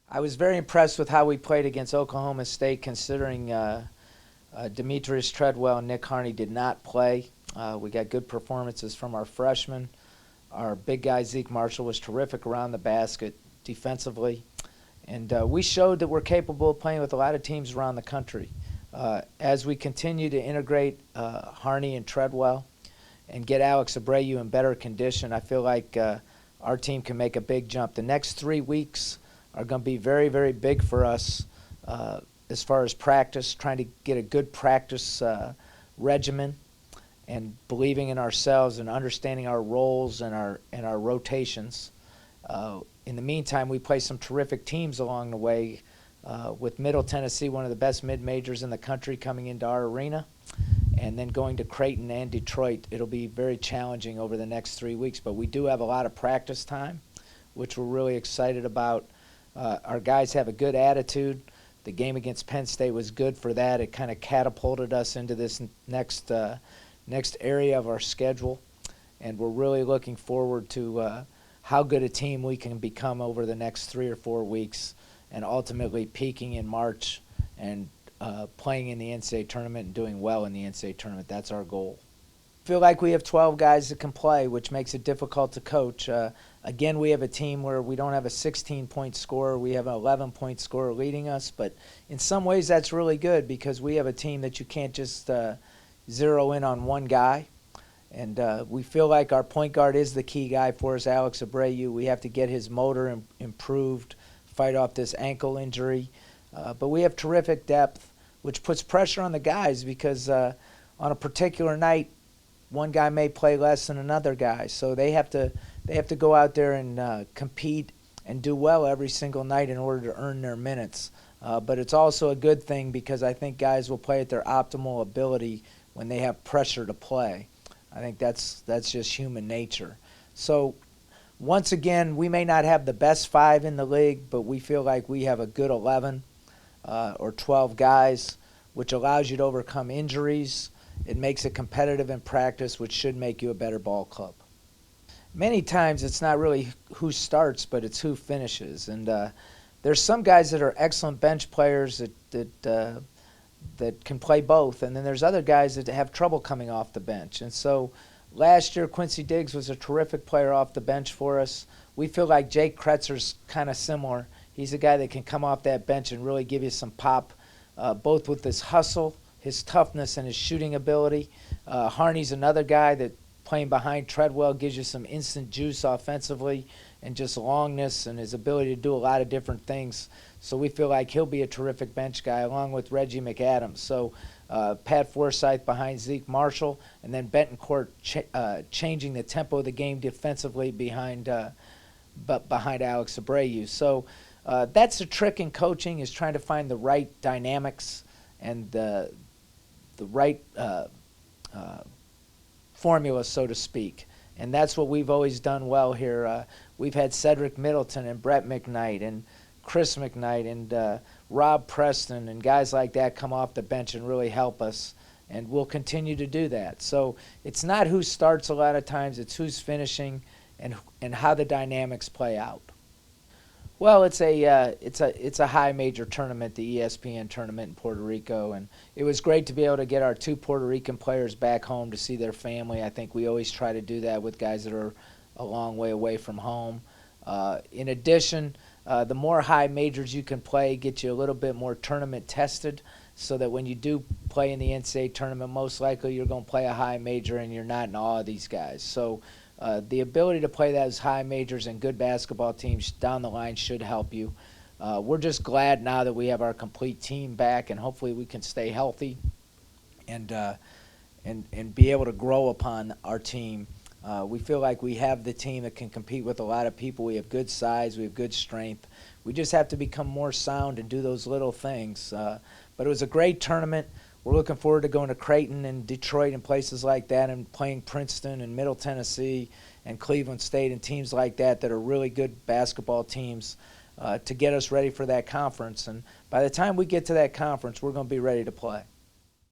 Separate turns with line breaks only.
I was very impressed with how we played against Oklahoma State, considering Demetrius Treadwell and Nick Harney did not play. We got good performances from our freshmen. Our big guy, Zeke Marshall, was terrific around the basket defensively. And we showed that we're capable of playing with a lot of teams around the country. As we continue to integrate Harney and Treadwell and get Alex Abreu in better condition, I feel like our team can make a big jump. The next 3 weeks are going to be very, very big for us as far as practice, trying to get a good practice regimen and believing in ourselves and understanding our roles and our rotations. In the meantime, we play some terrific teams along the way, with Middle Tennessee, one of the best mid-majors in the country, coming into our arena, and then going to Creighton and Detroit. It'll be very challenging over the next 3 weeks, but we do have a lot of practice time, which we're really excited about. Our guys have a good attitude. The game against Penn State was good for that. It kind of catapulted us into this next area of our schedule, and we're really looking forward to how good a team we can become over the next 3 or 4 weeks, and ultimately peaking in March and playing in the NCAA tournament and doing well in the NCAA tournament. That's our goal. I feel like we have 12 guys that can play, which makes it difficult to coach. Again, we have a team where we don't have a 16-point scorer. We have an 11-point scorer leading us, but in some ways that's really good because we have a team that you can't just zero in on one guy. And we feel like our point guard is the key guy for us, Alex Abreu. We have to get his motor improved, fight off this ankle injury. But we have terrific depth, which puts pressure on the guys because on a particular night, one guy may play less than another guy. So they have to go out there and compete and do well every single night in order to earn their minutes. But it's also a good thing because I think guys will play at their optimal ability when they have pressure to play. I think that's just human nature. So once again, we may not have the best 5 in the league, but we feel like we have a good 11 or 12 guys, which allows you to overcome injuries. It makes it competitive in practice, which should make you a better ball club. Many times it's not really who starts, but it's who finishes. And there's some guys that are excellent bench players that can play both, and then there's other guys that have trouble coming off the bench. And so last year, Quincy Diggs was a terrific player off the bench for us. We feel like Jake Kretzer's kind of similar. He's a guy that can come off that bench and really give you some pop, both with his hustle, his toughness, and his shooting ability. Harney's another guy that playing behind Treadwell gives you some instant juice offensively and just longness and his ability to do a lot of different things. So we feel like he'll be a terrific bench guy along with Reggie McAdams. So Pat Forsyth behind Zeke Marshall, and then Betancourt changing the tempo of the game defensively behind Alex Abreu. So that's the trick in coaching, is trying to find the right dynamics and the right formula, so to speak. And that's what we've always done well here. We've had Cedric Middleton and Brett McKnight and Chris McKnight and Rob Preston and guys like that come off the bench and really help us, and we'll continue to do that. So it's not who starts a lot of times, it's who's finishing and how the dynamics play out. Well, it's a high major tournament, the ESPN tournament in Puerto Rico, and it was great to be able to get our 2 Puerto Rican players back home to see their family. I think we always try to do that with guys that are a long way away from home. In addition, the more high majors you can play get you a little bit more tournament tested, so that when you do play in the NCAA tournament, most likely you're going to play a high major and you're not in awe of these guys. So the ability to play those high majors and good basketball teams down the line should help you. We're just glad now that we have our complete team back, and hopefully we can stay healthy and be able to grow upon our team. We feel like we have the team that can compete with a lot of people. We have good size. We have good strength. We just have to become more sound and do those little things. But it was a great tournament. We're looking forward to going to Creighton and Detroit and places like that, and playing Princeton and Middle Tennessee and Cleveland State and teams like that that are really good basketball teams to get us ready for that conference. And by the time we get to that conference, we're going to be ready to play.